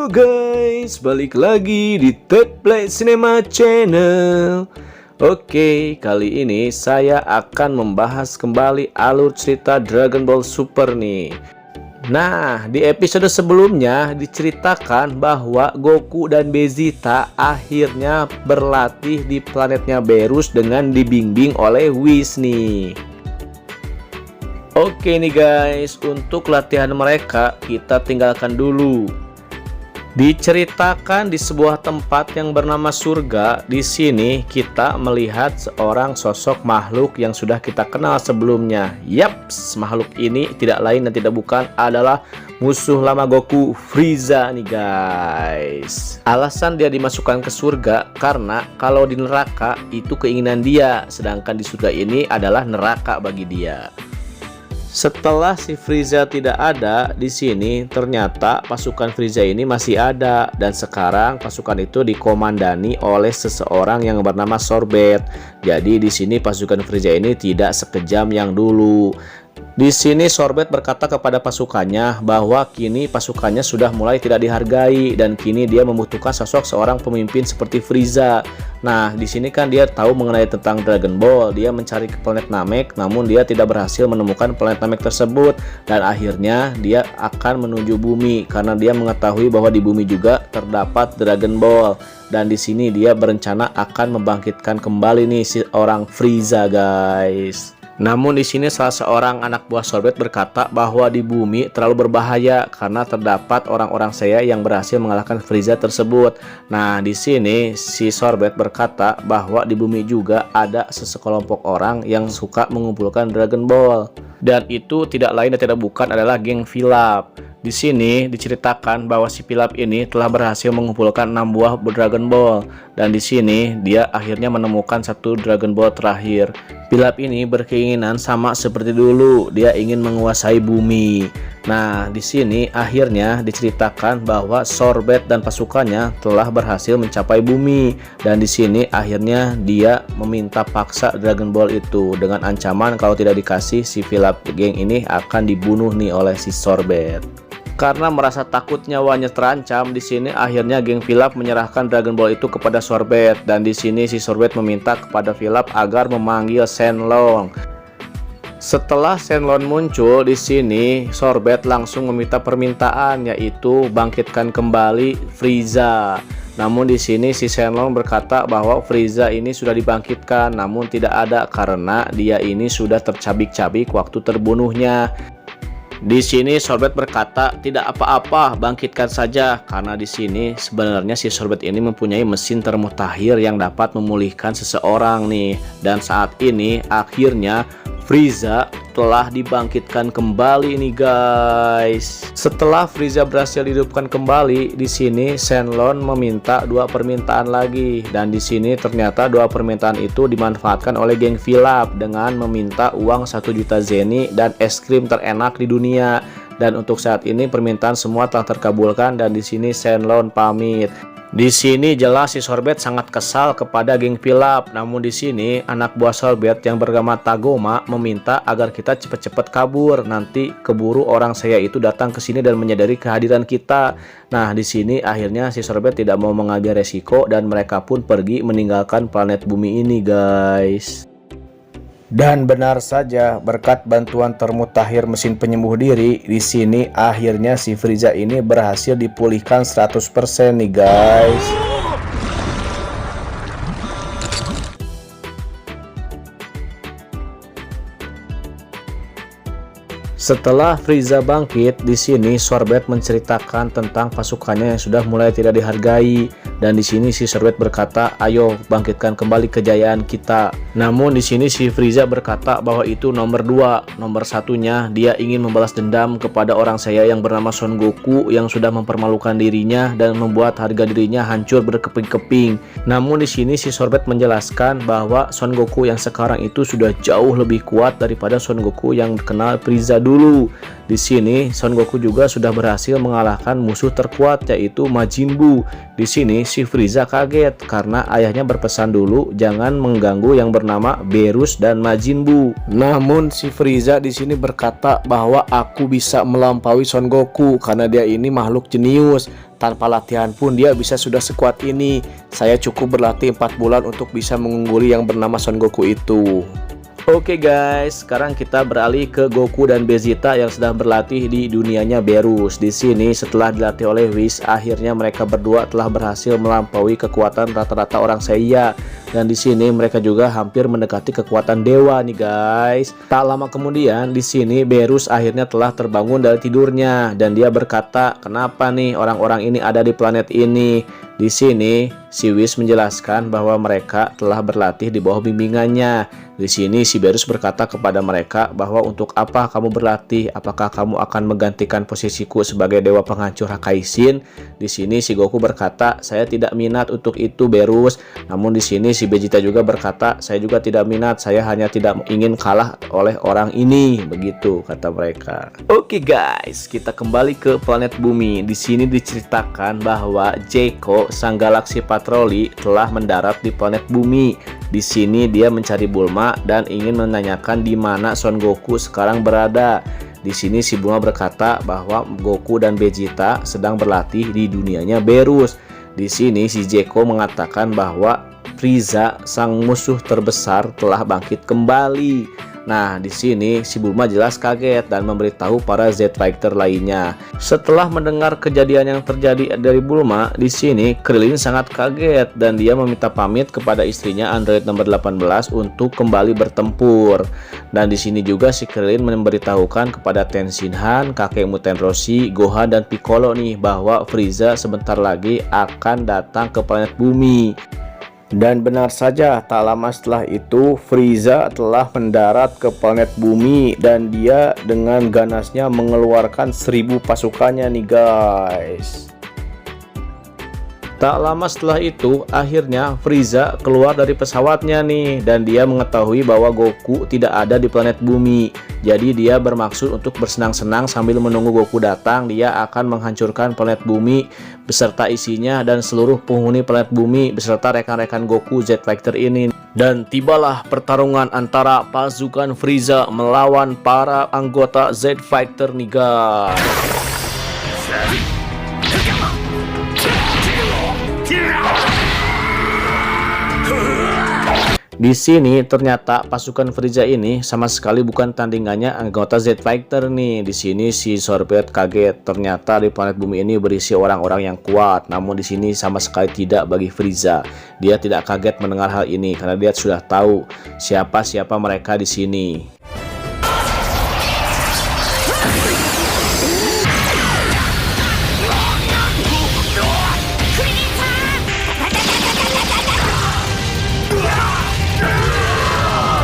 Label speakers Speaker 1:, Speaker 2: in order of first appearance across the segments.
Speaker 1: Halo guys, balik lagi di Teplay Cinema Channel. Oke, kali ini saya akan membahas kembali alur cerita Dragon Ball Super nih. Nah, di episode sebelumnya diceritakan bahwa Goku dan Vegeta akhirnya berlatih di planetnya Berus dengan dibimbing oleh Whis nih. Oke nih guys, untuk latihan mereka kita tinggalkan dulu. Diceritakan di sebuah tempat yang bernama surga. Di sini kita melihat seorang sosok makhluk yang sudah kita kenal sebelumnya. Yaps, makhluk ini tidak lain dan tidak bukan adalah musuh lama Goku, Frieza nih guys. Alasan dia dimasukkan ke surga karena kalau di neraka itu keinginan dia, sedangkan di surga ini adalah neraka bagi dia. Setelah si Frieza tidak ada di sini, ternyata pasukan Frieza ini masih ada dan sekarang pasukan itu dikomandani oleh seseorang yang bernama Sorbet. Jadi di sini pasukan Frieza ini tidak sekejam yang dulu. Di sini Sorbet berkata kepada pasukannya bahwa kini pasukannya sudah mulai tidak dihargai dan kini dia membutuhkan sosok seorang pemimpin seperti Frieza. Nah, di sini kan dia tahu mengenai tentang Dragon Ball. Dia mencari ke planet Namek, namun dia tidak berhasil menemukan planet Namek tersebut dan akhirnya dia akan menuju bumi karena dia mengetahui bahwa di bumi juga terdapat Dragon Ball. Dan di sini dia berencana akan membangkitkan kembali nih si orang Frieza, guys. Namun di sini salah seorang anak buah Sorbet berkata bahwa di bumi terlalu berbahaya karena terdapat orang-orang saya yang berhasil mengalahkan Frieza tersebut. Nah, di sini si Sorbet berkata bahwa di bumi juga ada sesekelompok orang yang suka mengumpulkan Dragon Ball. Dan itu tidak lain dan tidak bukan adalah geng Pilaf. Di sini diceritakan bahwa si Pilaf ini telah berhasil mengumpulkan 6 buah Dragon Ball dan di sini dia akhirnya menemukan satu Dragon Ball terakhir. Pilaf ini berkeinginan sama seperti dulu, dia ingin menguasai bumi. Nah, di sini akhirnya diceritakan bahwa Sorbet dan pasukannya telah berhasil mencapai bumi dan di sini akhirnya dia meminta paksa Dragon Ball itu dengan ancaman kalau tidak dikasih si Pilaf geng ini akan dibunuh nih oleh si Sorbet. Karena merasa takut nyawanya terancam, di sini akhirnya geng Pilaf menyerahkan Dragon Ball itu kepada Sorbet dan di sini si Sorbet meminta kepada Pilaf agar memanggil Shenlong. Setelah Shenlong muncul di sini, Sorbet langsung meminta permintaan yaitu bangkitkan kembali Frieza. Namun di sini si Shenlong berkata bahwa Frieza ini sudah dibangkitkan namun tidak ada karena dia ini sudah tercabik-cabik waktu terbunuhnya. Di sini Sorbet berkata tidak apa-apa, bangkitkan saja karena di sini sebenarnya si Sorbet ini mempunyai mesin termutahir yang dapat memulihkan seseorang nih. Dan saat ini akhirnya Frieza telah dibangkitkan kembali nih guys. Setelah Frieza berhasil dihidupkan kembali, di sini Shenlong meminta 2 permintaan lagi dan di sini ternyata 2 permintaan itu dimanfaatkan oleh geng Pilaf dengan meminta uang 1 juta zeni dan es krim terenak di dunia. Dan untuk saat ini permintaan semua telah terkabulkan dan di sini Shenlong pamit. Di sini jelas si Sorbet sangat kesal kepada geng Pilaf. Namun di sini anak buah Sorbet yang bernama Tagoma meminta agar kita cepat-cepat kabur. Nanti keburu orang saya itu datang ke sini dan menyadari kehadiran kita. Nah, di sini akhirnya si Sorbet tidak mau mengambil resiko dan mereka pun pergi meninggalkan planet bumi ini, guys. Dan benar saja, berkat bantuan termutahir mesin penyembuh diri, di sini akhirnya si Frieza ini berhasil dipulihkan 100% nih guys. Setelah Frieza bangkit, di sini Sorbet menceritakan tentang pasukannya yang sudah mulai tidak dihargai dan di sini si Sorbet berkata, "Ayo bangkitkan kembali kejayaan kita." Namun di sini si Frieza berkata bahwa itu nomor 2. Nomor satunya dia ingin membalas dendam kepada orang saya yang bernama Son Goku yang sudah mempermalukan dirinya dan membuat harga dirinya hancur berkeping-keping. Namun di sini si Sorbet menjelaskan bahwa Son Goku yang sekarang itu sudah jauh lebih kuat daripada Son Goku yang kenal Frieza dulu. dulu. Di sini Son Goku juga sudah berhasil mengalahkan musuh terkuat yaitu Majin Buu. Di sini si Frieza kaget karena ayahnya berpesan dulu jangan mengganggu yang bernama Beerus dan Majin Buu. Namun si Frieza di sini berkata bahwa aku bisa melampaui Son Goku karena dia ini makhluk jenius. Tanpa latihan pun dia bisa sudah sekuat ini. Saya cukup berlatih 4 bulan untuk bisa mengungguli yang bernama Son Goku itu. Oke guys, sekarang kita beralih ke Goku dan Vegeta yang sedang berlatih di dunianya Beerus. Di sini setelah dilatih oleh Whis, akhirnya mereka berdua telah berhasil melampaui kekuatan rata-rata orang Saiya. Dan di sini mereka juga hampir mendekati kekuatan dewa nih guys. Tak lama kemudian di sini Beerus akhirnya telah terbangun dari tidurnya dan dia berkata, "Kenapa nih orang-orang ini ada di planet ini?" Di sini si Whis menjelaskan bahwa mereka telah berlatih di bawah bimbingannya. Di sini si Beerus berkata kepada mereka bahwa untuk apa kamu berlatih? Apakah kamu akan menggantikan posisiku sebagai dewa penghancur Hakaisin? Di sini si Goku berkata, "Saya tidak minat untuk itu, Beerus." Namun di sini si Vegeta juga berkata, "Saya juga tidak minat. Saya hanya tidak ingin kalah oleh orang ini." Begitu kata mereka. Oke guys, kita kembali ke planet bumi. Di sini diceritakan bahwa Jaco, sang galaksi patroli, telah mendarat di planet bumi. Di sini dia mencari Bulma dan ingin menanyakan di mana Son Goku sekarang berada. Di sini si Bulma berkata bahwa Goku dan Vegeta sedang berlatih di dunianya Beerus. Di sini si Jaco mengatakan bahwa Frieza, sang musuh terbesar, telah bangkit kembali. Nah, di sini si Bulma jelas kaget dan memberitahu para Z-Fighter lainnya. Setelah mendengar kejadian yang terjadi dari Bulma, di sini Krillin sangat kaget dan dia meminta pamit kepada istrinya Android nomor 18 untuk kembali bertempur. Dan di sini juga si Krillin memberitahukan kepada Tenshinhan, kakek Muten Roshi, Gohan dan Piccolo nih bahwa Frieza sebentar lagi akan datang ke planet bumi. Dan benar saja, tak lama setelah itu Frieza telah mendarat ke planet bumi dan dia dengan ganasnya mengeluarkan 1000 pasukannya nih guys. Tak lama setelah itu akhirnya Frieza keluar dari pesawatnya nih dan dia mengetahui bahwa Goku tidak ada di planet bumi. Jadi dia bermaksud untuk bersenang-senang sambil menunggu Goku datang. Dia akan menghancurkan planet bumi beserta isinya dan seluruh penghuni planet bumi beserta rekan-rekan Goku Z-Fighter ini. Dan tibalah pertarungan antara pasukan Frieza melawan para anggota Z-Fighter nih guys. Di sini ternyata pasukan Frieza ini sama sekali bukan tandingannya anggota Z-Fighter nih. Di sini si Sorbet kaget, ternyata di planet bumi ini berisi orang-orang yang kuat. Namun di sini sama sekali tidak bagi Frieza. Dia tidak kaget mendengar hal ini karena dia sudah tahu siapa mereka di sini.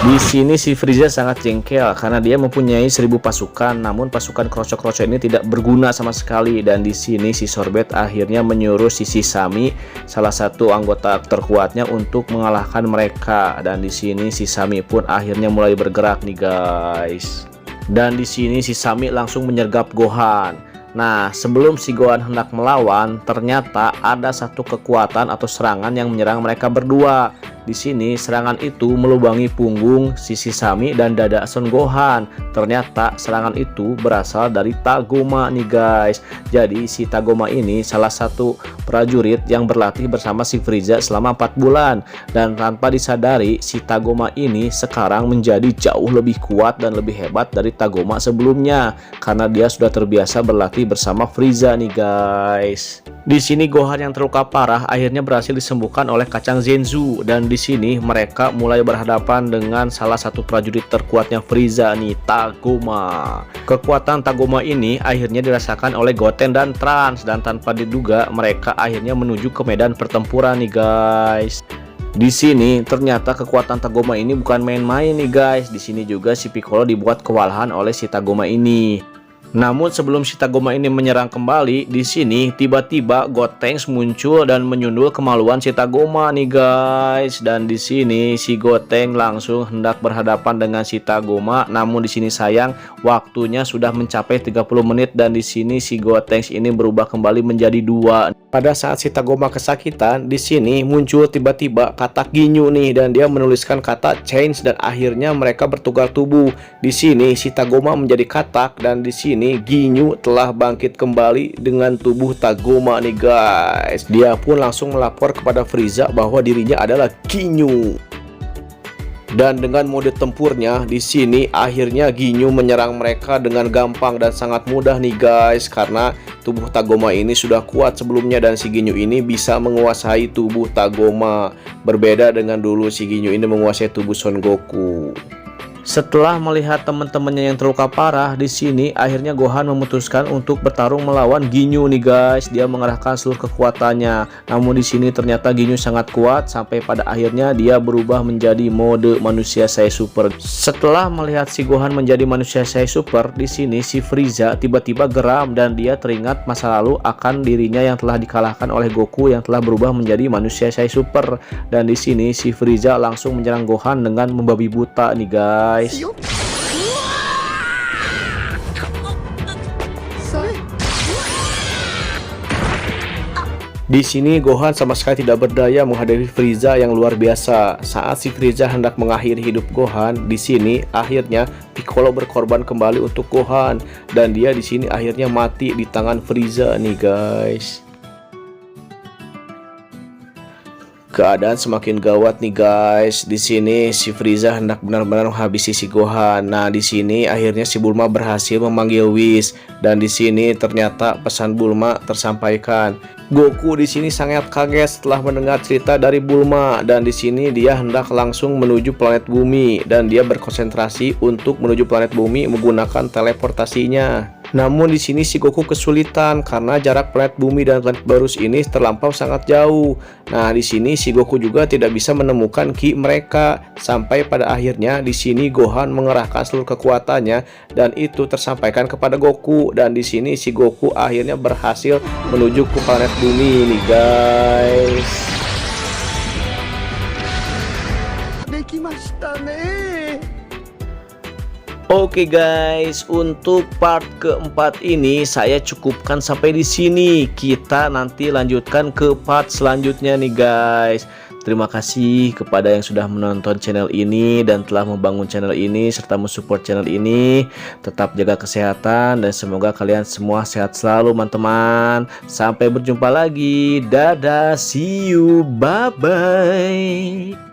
Speaker 1: Di sini si Frieza sangat jengkel karena dia mempunyai 1000 pasukan, namun pasukan krocok-krocok ini tidak berguna sama sekali. Dan di sini si Sorbet akhirnya menyuruh si Sami, salah satu anggota terkuatnya, untuk mengalahkan mereka. Dan di sini si Sami pun akhirnya mulai bergerak nih guys. Dan di sini si Sami langsung menyergap Gohan. Nah, sebelum si Gohan hendak melawan, ternyata ada satu kekuatan atau serangan yang menyerang mereka berdua. Di sini serangan itu melubangi punggung sisi Sami dan dada Son Gohan. Ternyata serangan itu berasal dari Tagoma nih guys. Jadi si Tagoma ini salah satu prajurit yang berlatih bersama si Frieza selama 4 bulan. Dan tanpa disadari si Tagoma ini sekarang menjadi jauh lebih kuat dan lebih hebat dari Tagoma sebelumnya. Karena dia sudah terbiasa berlatih bersama Frieza nih guys. Di sini Gohan yang terluka parah akhirnya berhasil disembuhkan oleh kacang Zenzu. Dan di sini mereka mulai berhadapan dengan salah satu prajurit terkuatnya Frieza nih, Tagoma. Kekuatan Tagoma ini akhirnya dirasakan oleh Goten dan Trunks, dan tanpa diduga mereka akhirnya menuju ke medan pertempuran nih guys. Di sini ternyata kekuatan Tagoma ini bukan main-main nih guys. Di sini juga si Piccolo dibuat kewalahan oleh si Tagoma ini. Namun sebelum si Tagoma ini menyerang kembali, di sini tiba-tiba Gotenks muncul dan menyundul kemaluan si Tagoma nih guys. Dan di sini si Gotenks langsung hendak berhadapan dengan si Tagoma. Namun di sini sayang waktunya sudah mencapai 30 menit dan di sini si Gotenks ini berubah kembali menjadi dua. Pada saat si Tagoma kesakitan, di sini muncul tiba-tiba kata Ginyu nih dan dia menuliskan kata change dan akhirnya mereka bertukar tubuh. Di sini si Tagoma menjadi katak dan di sini Ginyu telah bangkit kembali dengan tubuh Tagoma nih guys. Dia pun langsung melapor kepada Frieza bahwa dirinya adalah Ginyu. Dan dengan mode tempurnya di sini akhirnya Ginyu menyerang mereka dengan gampang dan sangat mudah nih guys, karena tubuh Tagoma ini sudah kuat sebelumnya dan si Ginyu ini bisa menguasai tubuh Tagoma. Berbeda dengan dulu si Ginyu ini menguasai tubuh Son Goku. Setelah melihat teman-temannya yang terluka parah, di sini akhirnya Gohan memutuskan untuk bertarung melawan Ginyu nih guys. Dia mengerahkan seluruh kekuatannya. Namun di sini ternyata Ginyu sangat kuat sampai pada akhirnya dia berubah menjadi mode manusia Sai Super. Setelah melihat si Gohan menjadi manusia Sai Super, di sini si Frieza tiba-tiba geram dan dia teringat masa lalu akan dirinya yang telah dikalahkan oleh Goku yang telah berubah menjadi manusia Sai Super. Dan di sini si Frieza langsung menyerang Gohan dengan membabi buta nih guys. Di sini Gohan sama sekali tidak berdaya menghadapi Frieza yang luar biasa. Saat si Frieza hendak mengakhiri hidup Gohan, di sini akhirnya Piccolo berkorban kembali untuk Gohan dan dia di sini akhirnya mati di tangan Frieza nih guys. Keadaan semakin gawat nih guys. Di sini si Frieza hendak benar-benar menghabisi si Gohan. Nah, di sini akhirnya si Bulma berhasil memanggil Whis dan di sini ternyata pesan Bulma tersampaikan. Goku di sini sangat kaget setelah mendengar cerita dari Bulma dan di sini dia hendak langsung menuju planet Bumi dan dia berkonsentrasi untuk menuju planet Bumi menggunakan teleportasinya. Namun di sini si Goku kesulitan karena jarak planet Bumi dan planet Barus ini terlampau sangat jauh. Nah, di sini si Goku juga tidak bisa menemukan ki mereka sampai pada akhirnya di sini Gohan mengerahkan seluruh kekuatannya dan itu tersampaikan kepada Goku dan di sini si Goku akhirnya berhasil menuju ke planet Bumi nih guys. Oke guys, untuk part keempat ini saya cukupkan sampai di sini. Kita nanti lanjutkan ke part selanjutnya nih guys. Terima kasih kepada yang sudah menonton channel ini dan telah membangun channel ini serta mensupport channel ini. Tetap jaga kesehatan dan semoga kalian semua sehat selalu teman-teman. Sampai berjumpa lagi. Dadah, see you, bye bye.